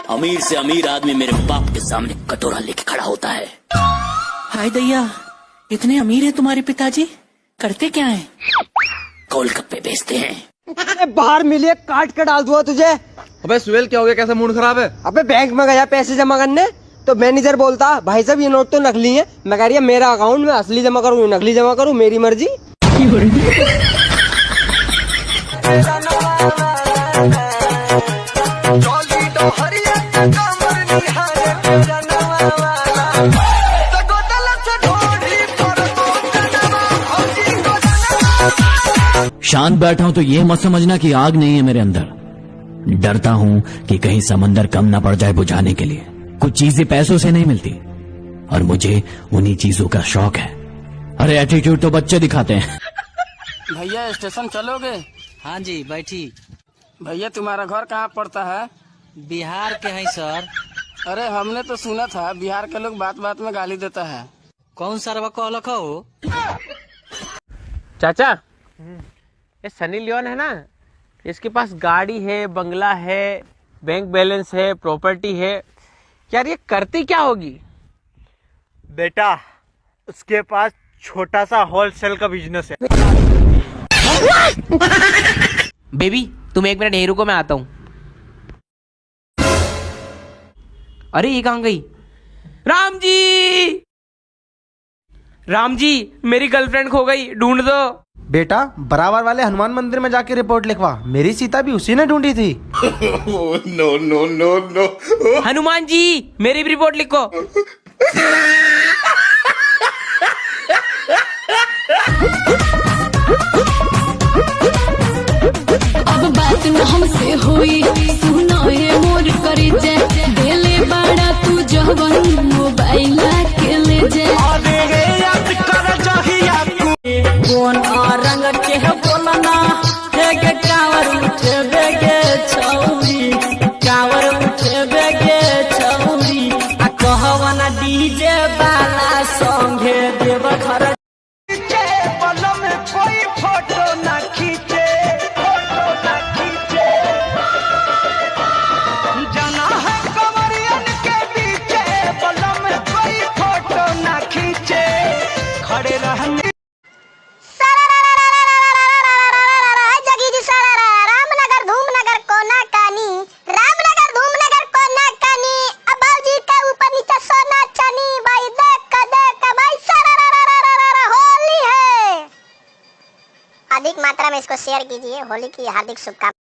अमीर से अमीर आदमी मेरे बाप के सामने कटोरा लेके खड़ा होता है। हाय दैया, इतने अमीर हैं तुम्हारे पिताजी, करते क्या हैं? गोलगप्पे बेचते हैं। अरे बाहर मिली है, काट के डाल दूंगा तुझे। अबे सुहेल क्या हो गया, कैसा मूड खराब है? अबे बैंक में गया पैसे जमा करने, तो मैनेजर बोलता भाई साहब ये नोट तो नकली है। मैं कह रही है मेरा अकाउंट में असली जमा करूँ नकली जमा करूँ, मेरी मर्जी। शांत बैठा हूं तो ये मत समझना कि आग नहीं है मेरे अंदर। डरता हूं कि कहीं समंदर कम ना पड़ जाए बुझाने के लिए। कुछ चीजें पैसों से नहीं मिलती और मुझे उन्हीं चीजों का शौक है। अरे एटीट्यूड तो बच्चे दिखाते हैं। भैया स्टेशन चलोगे? हाँ जी बैठी। भैया तुम्हारा घर कहाँ पड़ता है? बिहार के हैं सर। अरे हमने तो सुना था बिहार के लोग बात बात में गाली देता है। कौन सरवा कहलक हो? चाचा, ये सनी लियोन है ना, इसके पास गाड़ी है, बंगला है, बैंक बैलेंस है, प्रॉपर्टी है। यार ये करती क्या होगी? बेटा उसके पास छोटा सा होलसेल का बिजनेस है। बेबी तुम एक मिनट यहीं रुको, मैं आता हूँ। अरे ये कहाँ गई? राम जी, राम जी मेरी गर्लफ्रेंड खो गई, ढूंढ दो। बेटा बराबर वाले हनुमान मंदिर में जाके रिपोर्ट लिखवा, मेरी सीता भी उसी ने ढूंढी थी। No no no no. Hanuman ji मेरी भी रिपोर्ट लिखो। अब बात न हमसे हुई, सुनो ये मोर करे जे, देले बड़ा तू जवन मोबाइल के ले जे। कौन रंग के बोलना हे कावर उठे बेगे छौरी, कावर उठे बेगे छौरी, आ कहवना डीजे वाला संगे देव घर। कोई फोटो ना खींचे, फोटो ना खींचे, जाना है कमरियन के पीछे, बलम में कोई फोटो ना खींचे, खड़े रहने। रामनगर धूमनगर कोना कानी, रामनगर धूमनगर कोना कानी, अब बाबूजी का ऊपर नीचे सोना चानी, भाई देख भाई होली है। अधिक मात्रा में इसको शेयर कीजिए। होली की हार्दिक शुभकामनाएं।